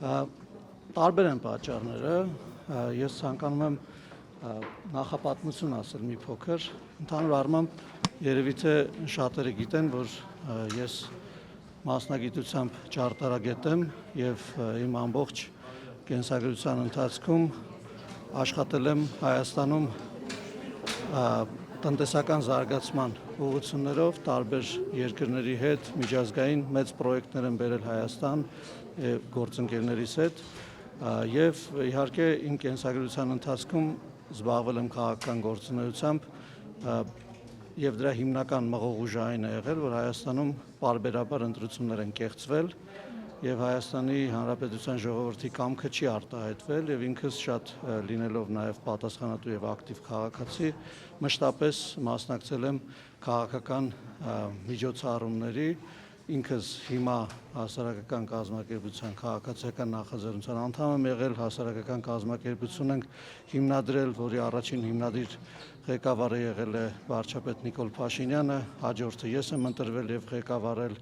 Տարբեր են պատճառները, ես ցանկանում եմ նախապատմություն ասել մի փոքր, ընդհանուր առմամբ երևի թե շատերը գիտեն, որ ես մասնագիտությամբ ճարտարագետ եմ եւ իմ ամբողջ կենսագրության ընթացքում աշխատել եմ Հայաստանում տնտեսական զարգացման ուղղություններով տարբեր երկրների հետ միջազգային մեծ պրոյեկտներ են բերել Հայաստան գործընկերներիս հետ եւ իհարկե իմ կենսագրության ընթացքում զբաղվել եմ քաղաքական գործունեությամբ եւ դրա հիմնական մղողուժը այն է եղել, որ Հայաստանում պարբերաբար ընտրություններ են կեղծվել եւ Հայաստանի Հանրապետության ժողովրդի կամքը չի արտահայտվել եւ ինքս շատ լինելով նաեւ պատասխանատու եւ ակտիվ քաղաքացի մշտապես մասնակցել եմ քաղաքական միջոցառումների ինքս հիմա հասարակական կազմակերպության քաղաքացիական նախաձեռնության անդամ եմ եղել, հասարակական կազմակերպություն ենք հիմնադրել, որի առաջին հիմնադիր ղեկավարը եղել է վարչապետ Նիկոլ Փաշինյանը, հաջորդը ես եմ ընտրվել եւ ղեկավարել,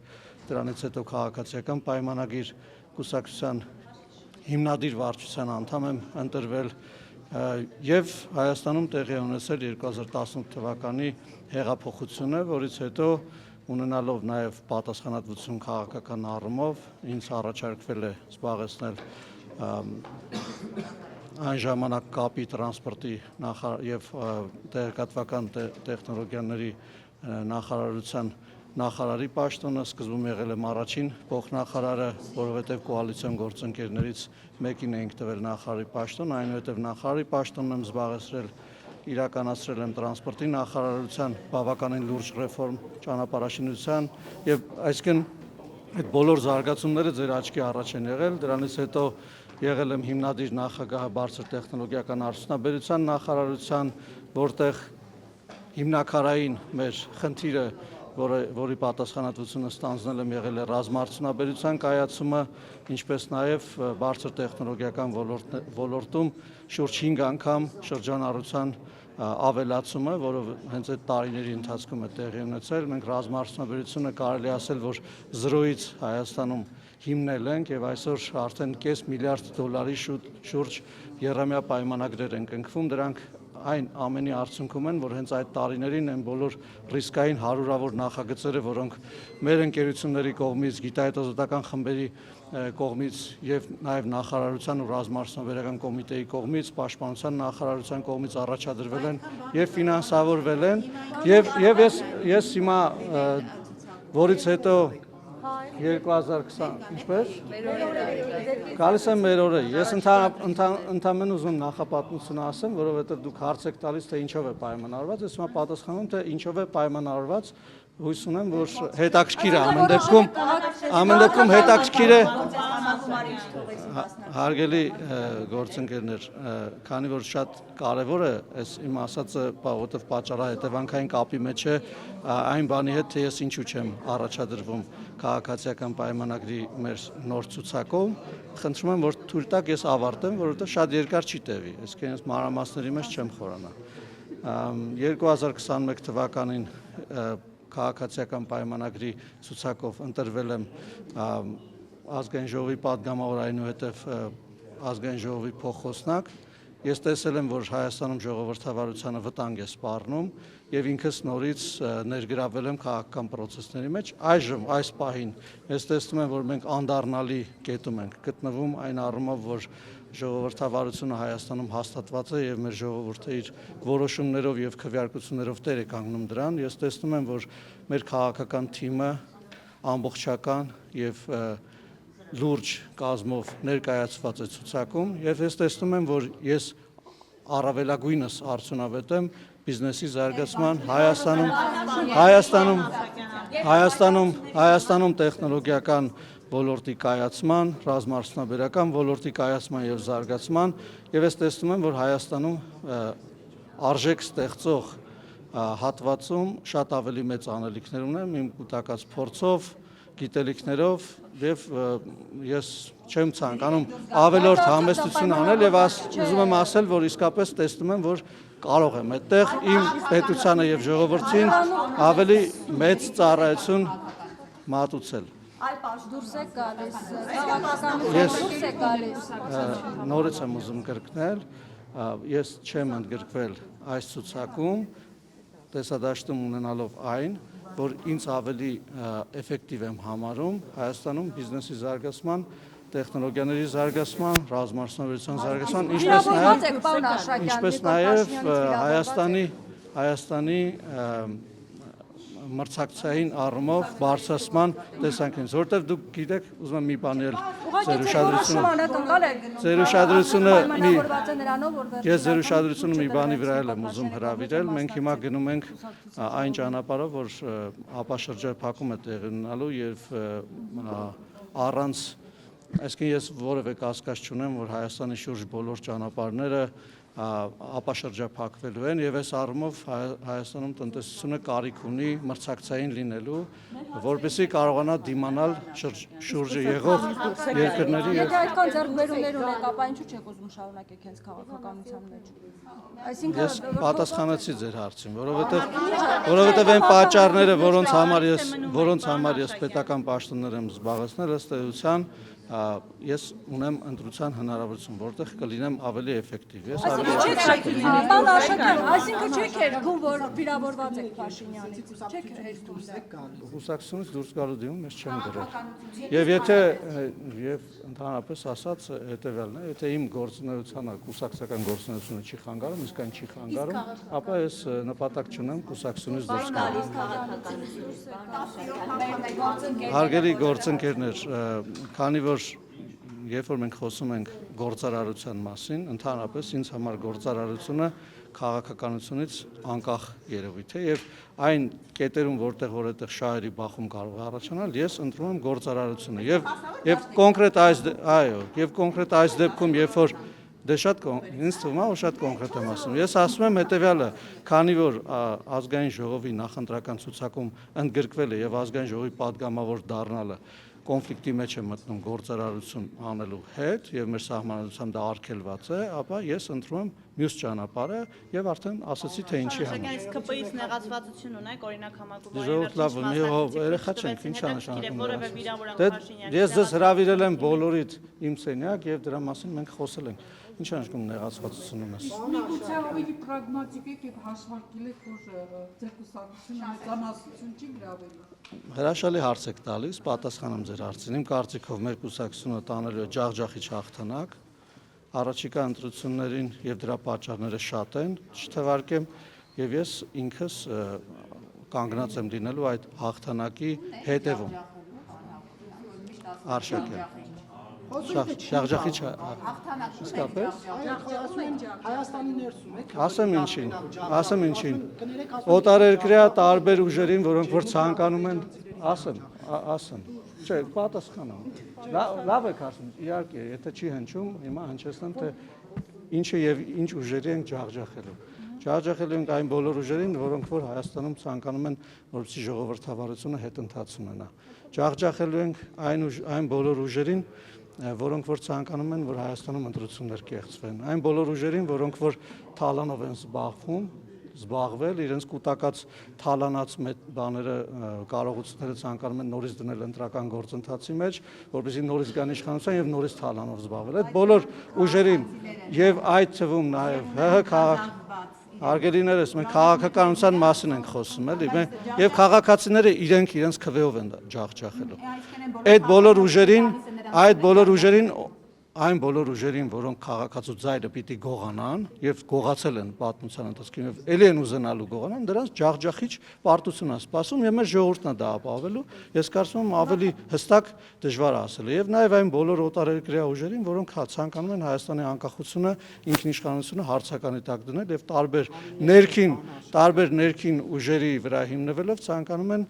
դրանից հետո քաղաքացիական պայմանագիր կուսակցության հիմնադիր վարչության անդամ եմ ընտրվել եւ Հայաստանում տեղի ունեցել 2018 թվականի հեղափոխությունը, որից հետո ունենալով նաև պատասխանատվություն քաղաքական առումով ինձ առաջարկվել է զբաղեցնել այն ժամանակ կապի տրանսպորտի եւ տեղեկատվական տեխնոլոգիաների նախարարության նախարարի պաշտոնը, սկզբում եղել եմ առաջին փոխնախարարը, որովհետև կոալիցիոն գործընկերներից մեկին էինք տվել նախարարի պաշտոն, այնուհետև նախարարի պաշտոնն եմ զբաղեցրել, իրականացրել եմ տրանսպորտի նախարարության բավականին լուրջ ռեֆորմ ճանապարհաշինության եւ այսինքն այդ բոլոր զարգացումները ձեր աչքի առաջ են եղել, դրանից հետո եղել եմ հիմնադիր նախագահ բարձր տեխնոլոգիական արդյունաբերության նախարարության, որտեղ հիմնակարային մեր խնդիրը, որի պատասխանատվությունը ստանձնել եմ եղել է ռազմաարդյունաբերության կայացումը, ինչպես նաև բարձր տեխնոլոգիական ոլորտում շուրջ 5 անգամ շրջանառության ավելացումը, որը հենց այդ տարիների ընթացքում է տեղի ունեցել, մենք ռազմաարդյունաբերությունը կարելի ասել, որ 0-ից Հայաստանում հիմնել ենք եւ այսօր արդեն կես միլիարդ դոլարի շուրջ եռամյա պայմանագրեր են կնքվում, դրանք այն ամենի արդյունքում են, որ հենց այդ տարիներին են բոլոր ռիսկային հարյուրավոր նախագծերը, որոնք մեր ընկերությունների կողմից, գիտահետազոտական խմբերի կողմից եւ նաեւ նախարարության ու ռազմաարդյունաբերական կոմիտեի կողմից, պաշտպանության նախարարության կողմից առաջադրվել են եւ ֆինանսավորվել են եւ ես հիմա որից հետո 2020 ինչպես գալիս եմ մեր օրը ես ընդամենը ուզում նախապատմություն ասեմ, որովհետև դուք հարց եք տալիս թե ինչով է պայմանավորված, ես հիմա պատասխանում թե ինչով է պայմանավորված, հույս ունեմ, որ հետաքրքիր է, ամեն դեպքում հետաքրքիր է հարգելի գործընկերներ, քանի որ շատ կարևոր է այս իմ ասածը, որովհետև պատճառահետևանքային կապի մեջ է այն բանի հետ, թե ես ինչու չեմ առաջադրվում քաղաքացիական պայմանագրի մեր նոր ցուցակում, խնդրում եմ, որ թույլ տաք ես ավարտեմ, որովհետև շատ երկար չի տևի, այսինքն ես մանրամասների մեջ չեմ խորանա։ 2021 թվականին քաղաքացիական պայմանագրի ցուցակով ընտրվել եմ ազգային ժողովի падգամավոր, այնուհետև ազգային ժողովի փոխխոսնակ, ես տեսել եմ, որ Հայաստանում ժողովրդավարությանը վտանգ է սպառնում եւ ինքս նորից ներգրավել եմ քաղաքական process-ների մեջ, այժմ այս պահին ես տեսնում եմ, որ մենք անդառնալի կետում ենք գտնվում այն առումով, որ ժողովրդավարությունը Հայաստանում հաստատված է եւ մեր ժողովուրդը իր որոշումներով եւ քվեարկություններով տեր է կանգնում դրան, ես տեսնում եմ, որ մեր քաղաքական թիմը ամբողջական եւ լուրջ կազմով ներկայացված է ցուցակում եւ ես տեսնում եմ, որ ես առավելագույնս արդյունավետ եմ բիզնեսի զարգացման Հայաստանում տեխնոլոգիական ոլորտի կայացման, ռազմաարդյունաբերական ոլորտի կայացման եւ զարգացման եւ ես տեսնում եմ, որ Հայաստանում արժեք ստեղծող հատվածում շատ ավելի մեծ անելիքներ ունեմ իմ կուտակած փորձով, գիտելիքներով եւ ես չեմ ցանկանում ավելորդ համեստություն անել եւ ուզում եմ ասել, որ իսկապես տեսնում եմ, որ կարող եմ այդտեղ իմ պետությանը եւ ժողովրդին ավելի մեծ ծառայություն մատուցել։ Դուրս եք գալիս, քաղաքականությունից դուրս եք գալիս։ Նորից եմ ուզում կրկնել, ես չեմ ընդգրկվել այս ցուցակում, տեսադաշտում ունենալով այն, որ ինձ ավելի էֆեկտիվ եմ համարում Հայաստանում բիզնեսի զարգացման, տեխնոլոգիաների զարգացման, ռազմարտունության զարգացման, ինչպես նաև Հայաստանի մրցակցային առումով բարձրացման տեսանկյունից, որտեղ դուք գիտեք, ուզում եմ մի բան էլ ձեր ուշադրությունը մի բանի վրա եմ ուզում հրավիրել, մենք հիմա գնում ենք այն ճանապարհով, որ ապաշրջափակում է տեղի ունենալու եւ առանց այսինքն ես որևէ կասկած չունեմ, որ Հայաստանի շուրջ բոլոր ճանապարհները ապաշրջափակվելու են եւ այս առումով Հայաստանում տնտեսությունը կարիք ունի մրցակցային լինելու, որպեսզի կարողանա դիմանալ շուրջը եղող երկրների Եթե այդքան ձեռքբերումներ ունեք, ապա ինչու չեք ուզում շարունակեք հենց քաղաքականության մեջ։ Ես պատասխանեցի ձեր հարցին, որովհետեւ այն պատճառները, որոնց համար ես պետական պաշտոններ եմ զբաղեցնել, ըստ էության ես ունեմ ընտրության հնարավորություն, որտեղ կլինեմ ավելի էֆեկտիվ։ Այսինքն չեք երգում, որ վիրավորված եք Փաշինյանից, չեք երգում։ Կուսակցությունից դուրս գալու դիմում ես չեմ գրել։ Եվ ընդհանրապես ասած հետևյալն է, եթե իմ գործունեությանը կուսակցական գործունեությունը չի խանգարում, իսկ այն չի խանգարում, ապա ես նպատակ չունեմ կուսակցությունից դուրս գալու։ Հարգելի գործընկերներ, քանի որ երբ որ մենք խոսում ենք գործարարության մասին, ընդհանրապես ինձ համար գործարարությունը քաղաքականությունից անկախ երևույթ է եւ այն կետերում, որտեղ որտեղ շահերի բախում կարող է առաջանալ, ես ընտրում եմ գործարարությունը եւ կոնկրետ այս դեպքում, երբ որ ինձ թվում է, որ շատ կոնկրետ եմ ասում։ Ես ասում եմ հետեւյալը, քանի որ ազգային ժողովի նախընտրական ցուցակում ընդգրկվել է եւ ազգային ժողովի падգամավոր դառնալը կոնֆլիկտի մեջ է մտնում գործարարություն անելու հետ եւ մեր սահմանադրությամբ դա արգելված է, ապա ես ընտրում եմ մյուս ճանապարհը եւ արդեն ասացի թե ինչի համար։ Սակայն ԿՊԻ-ից նեղացվածություն ունեք, օրինակ Ժողովուրդ երեխա չենք, ինչ անշանակում։ Ես ձեզ հրավիրել եմ բոլորիդ իմ սենյակ եւ դրա մասին մենք խոսել ենք։ Ինչ անշանակում նեղացվածություն ունես։ Միգուցե ավելի պրագմատիկ եք եւ հաշվարկել եք, որ ձեր կուսակցությունը մեծամասնություն չի գրավելու։ Հրաշալի հարց եք տալիս, պատասխանեմ ձեր հարցին։ Իմ կարծիքով մեր կուսակցությունը տանելու է ջախջախիչ հաղթանակ, առաջիկա ընտրություններին եւ դրա պատճառները շատ են, չթվարկեմ, եւ ես ինքս կանգնած եմ լինելու այդ հաղթանակի հետևում։ Արշակ եմ։ Ջախջախիչ իսկապես Հայաստանի ներսում եք։ Ասեմ ինչին։ Օտարերկրյա տարբեր ուժերին, որոնք որ ցանկանում են, ասեմ։ Չէ, պատասխանեմ։ Լավ եք ասում, իհարկե, եթե չի հնչում, հիմա հնչեցնեմ, թե ինչը եւ ինչ ուժերի են ջախջախելու։ Ջախջախելու ենք այն բոլոր ուժերին, որոնք որ Հայաստանում ցանկանում են, որպեսզի ժողովրդավարությունը հետընթաց ունենա։ Ջախջախելու ենք այն բոլոր ուժերին, որոնք որ ցանկանում են, որ Հայաստանում ընտրություններ կեղծվեն, այն բոլոր ուժերին, որոնք որ թալանով են զբաղվել, իրենց կուտակած թալանած բաները, կարողությունները ցանկանում են նորից դնել ընտրական գործընթացի մեջ, որպեսզի նորից գան իշխանության եւ նորից թալանով զբաղվել։ Այդ բոլոր ուժերին եւ այդ թվում նաեւ Արգելիներս, մենք քաղաքականության մասին ենք խոսում, էլի, եւ քաղաքացիները իրենց քվեով են ջախջախելու։ Այն բոլոր ուժերին, որոնք քաղաքացու ձայնը պիտի գողանան եւ գողացել են պատմության ընթացքում եւ ելի են ուզենալու գողանան, դրանց ջախջախիչ պարտություն է սպասում եւ մեր ժողովուրդն է դա ապահովելու։ Ես կարծում եմ ավելի հստակ դժվար է ասել եւ նաեւ այն բոլոր օտարերկրյա ուժերին, որոնք ցանկանում են Հայաստանի անկախությունը, ինքնիշխանությունը հարցականի տակ դնել եւ տարբեր ներքին ուժերի վրա հիմնվելով ցանկանում են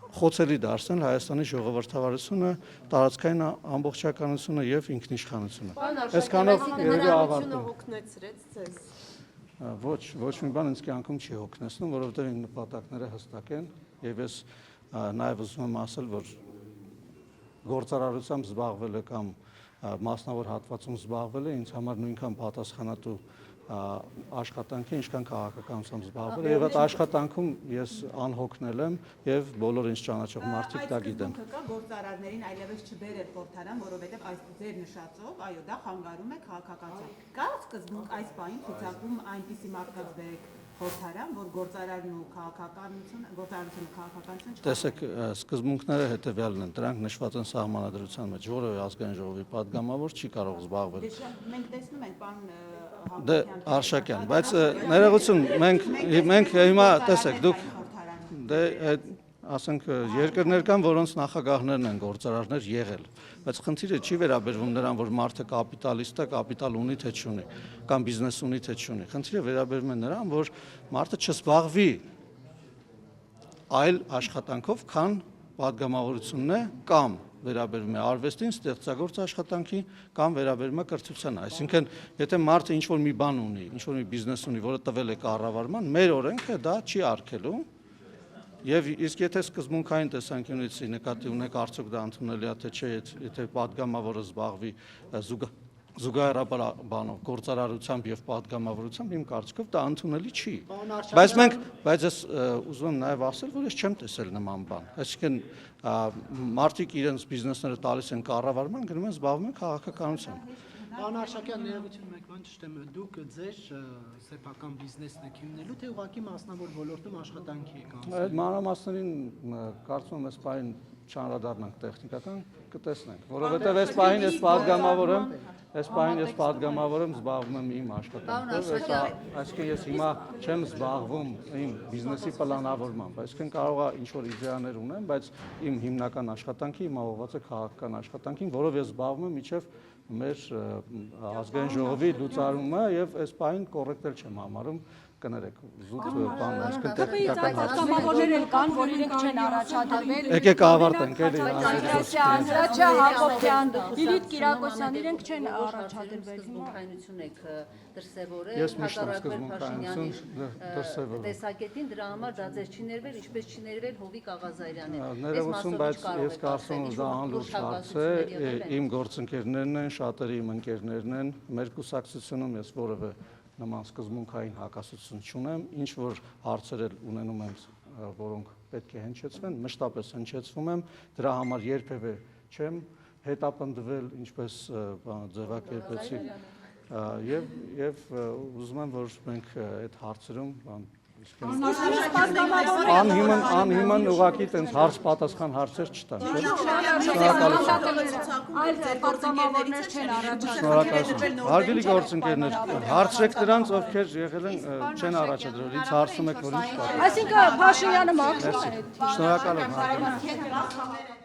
խոցելի դարձնել Հայաստանի ժողովրդավարությունը, տարածքային ամբողջականությունը եւ ինքնիշխանությունը։ Այսքանով երևի ավարտում։ Ոչ մի բան ինձ կյանքում չի հոգնեցնում, որովհետեւ իմ նպատակները հստակ են եւ ես նաեւ ուզում եմ ասել, որ գործարարությամբ զբաղվելը կամ մասնավոր հատվածում զբաղվելը ինձ համար նույնքան պատասխանատու աշխատանքի, ինչքան քաղաքականությամբ զբաղվել եւ այդ աշխատանքում ես անհոգնել եմ եւ բոլոր ինձ ճանաչող մարդիկ դա գիտեն։ Կա գործարարներին այլևս չբերել խորհրդարան, որովհետեւ այս ձեր նշածով, այո, դա խանգարում է քաղաքականության։ Կա սկզբունք այս բանին ցուցակում այնպիսի մարդկանց բերեք խորհրդարան, որ գործարարն ու քաղաքականությունը, գործարարությունը քաղաքականությունը Տեսեք, սկզբունքները հետեւյալն են, դրանք նշված են սահմանադրության մեջ, որևէ ազգային ժողովի падգամավոր չի կարող զբաղվել։ Մենք տեսնում ենք բան Դե Արշակյան, բայց ներողություն, մենք հիմա տեսեք, դուք դե ասենք երկրներ կան, որոնց նախագահներն են գործարարներ եղել, բայց խնդիրը չի վերաբերվում նրան, որ մարդը կապիտալիստ է, կապիտալ ունի թե չունի, կամ բիզնես ունի թե չունի։ Խնդիրը վերաբերվում է նրան, որ մարդը չզբաղվի այլ աշխատանքով, քան падգամավորությունն է կամ վերաբերվում է արվեստին, ստեղծագործ աշխատանքի կամ վերաբերվում է կրթությանը։ Այսինքն, եթե մարդը ինչ-որ մի բան ունի, ինչ-որ մի բիզնես ունի, որը տվել է կառավարման, մեր օրենքը դա չի արգելում։ Եվ իսկ եթե սկզբունքային տեսանկյունից նկատի ունեք, արդյոք դա ընդունելի է թե չէ, եթե падգամավորը զբաղվի զուգահեռաբար բանով գործարարությամբ եւ падգամավորությամբ, իմ կարծիքով դա ընդունելի չի։ Բայց ես ուզում եմ նաեւ ասել, որ ես չեմ տեսել նման բան։ Այսինքն մարդիկ իրենց բիզնեսները տալիս են կառավարման, գնում են զբաղվում են քաղաքականությամբ։ Պարոն Արշակյան, ներողություն մեկ բան չտեմ, դուք ձեր սեփական բիզնեսն եք հիմնելու, թե ուղղակի մասնավոր ոլորտում աշխատանքի եք անցնում։ Այդ մանրամասներին կարծում եմ այս պահին չանդրադառնանք տեխնիկական, կտեսնենք, որովհետև այս պահին ես падգամավոր եմ, զբաղվում եմ իմ աշխատանքով, այսինքն ես հիմա չեմ զբաղվում իմ բիզնեսի պլանավորմամբ, այսինքն կարող է ինչ-որ իդեաներ ունեմ, բայց իմ հիմնական աշխատանքը հիմա ուղղված է քաղաքական աշխատանքին, որով ես զբաղվում եմ մինչև մեր ազգային ժողովի լուծարումը եւ այս պահին կոռեկտ էլ չեմ համարում կներեք զուտ բան այսինքն տեխնիկական Պատգամավորներ են կան, որ իրենք չեն առաջադրվել։ Եկեք ավարտենք էլի Անդրեասյան, Հակոբյան, Լիլիթ Կիրակոսյան, իրենք չեն առաջադրվել։ Սկզբունքայնություն եք դրսևորել, Ես միշտ եմ հակառակվել Փաշինյանի դրսևորել։ տեսակետին, դրա համար դա ձեզ չի ներվել, ինչպես չի ներվել Հովիկ Աղազարյանին։ Ներողություն, բայց ես կարծում եմ դա անլուրջ հարց է, իմ գործընկերներն են, շատերը իմ ընկերներն են, մեր կուսակցությունում ես որևէ նման սկզբունքային հակասություն չունեմ, ինչ որ հարցեր ունենում եմ, որոնք պետք է հնչեցվեն, մշտապես հնչեցվում եմ, դրա համար երբևէ չեմ հետապնդվել, ինչպես ձևակերպեցի, եւ ուզում եմ, որ մենք այդ հարցերում անհիմն ուղղակի տենց հարց պատասխան հարցեր չտանք։ Այլ պատգամավորներ չեն առաջադրվել։ Շնորհակալություն։ Հարգելի գործընկերներ, հարցրեք նրանց, ովքեր եղել են չեն առաջադրվել, ինձ հարցում եք, որ ինչ կա։ Այսինքն Փաշինյանը մաքրում է։ Շնորհակալ եմ։